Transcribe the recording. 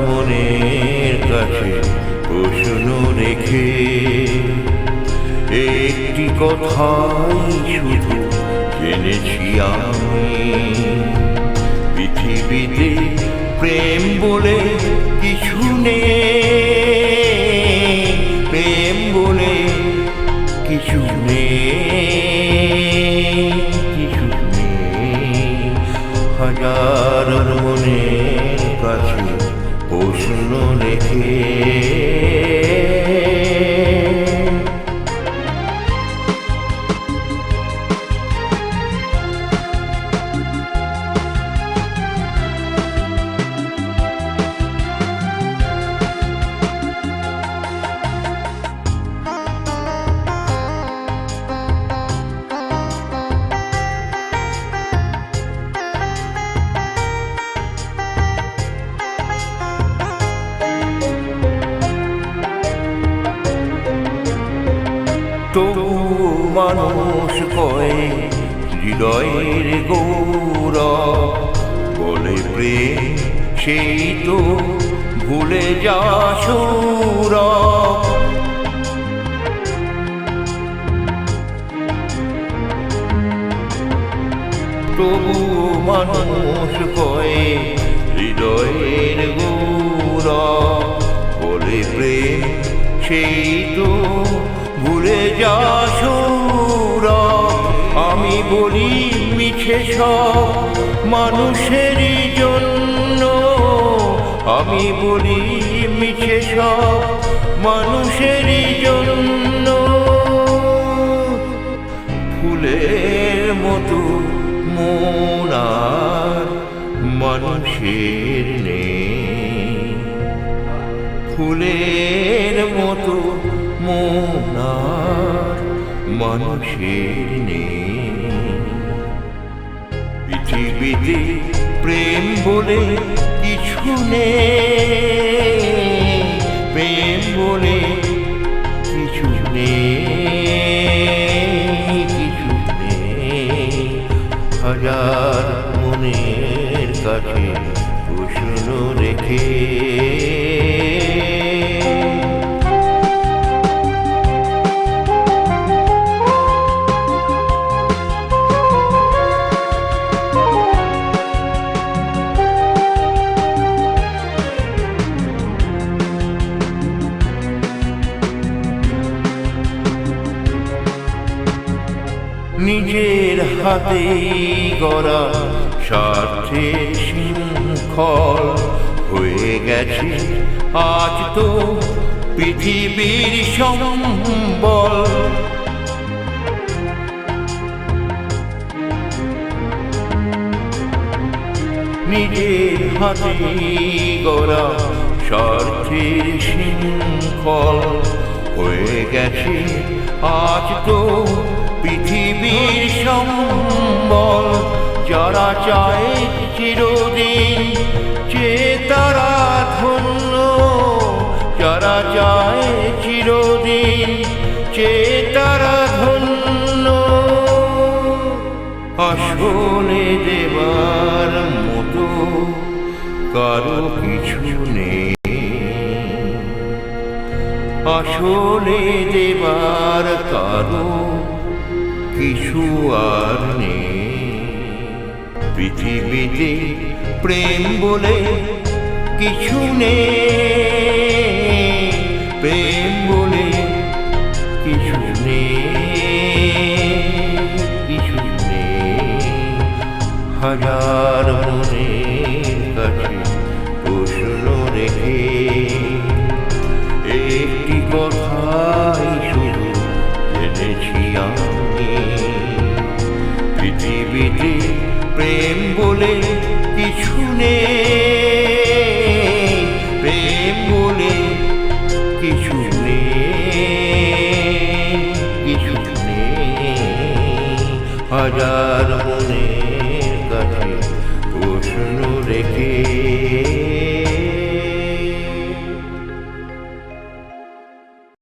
মনের কাছে প্রশ্ন রেখে একটি কথাই শুধু জেনেছি আমি, পৃথিবীতে প্রেম বলে কিছু নেই, প্রেম বলে কিছু নেই, কিছু নেই। হাজার মনের কাছে প্রশ্ন রেখে তবু মানুষ কয় হৃদয়ের গৌরব, বলে প্রেম সেই তো ভুলে যা সৌরভ। তবু মানুষ কয় হৃদয়ের গৌরব, বলে প্রেম সেই তো ভুলে যা সৌরভ। আমি বলি মিছে সব মানুষেরই জন্য, আমি বলি মিছে সব মানুষেরই জন্য। ফুলের মতো মন আর মানুষের নেই, ফুলের মতো মন আর মানুষের নেই। পৃথিবীতে প্রেম বলে কিছু নেই, প্রেম বলে কিছু নেই, কিছু নেই। হাজার মনের কাছে প্রশ্ন রেখে নিজের হাতে গড়া স্বার্থের শৃঙ্খল হয়ে গেছে আজ তো পৃথিবীর সম্বল। নিজের হাতে গড়া স্বার্থের শৃঙ্খল হয়ে গেছে আজ তো পৃথিবীর সম্বল। যারা চায় চিরদিন যে তারা ধন্য, যারা চায় চিরদিন যে তারা ধন্য। আসলে দেবার মতো কারো কিছু নেই, আসলে দেবার কারো কিছু আর নেই। পৃথিবীতে প্রেম বলে কিছু নেই, প্রেম বলে কিছু নেই, কিছু নেই। হাজার মনের কাছে প্রশ্ন রেখে একটি কথাই শুধু জেনেছি আমি, পৃথিবীতে প্রেম বলে কিছু নেই, প্রেম বলে কিছু নেই, কিছু নেই। হাজার মনের কাছে প্রশ্ন রেখে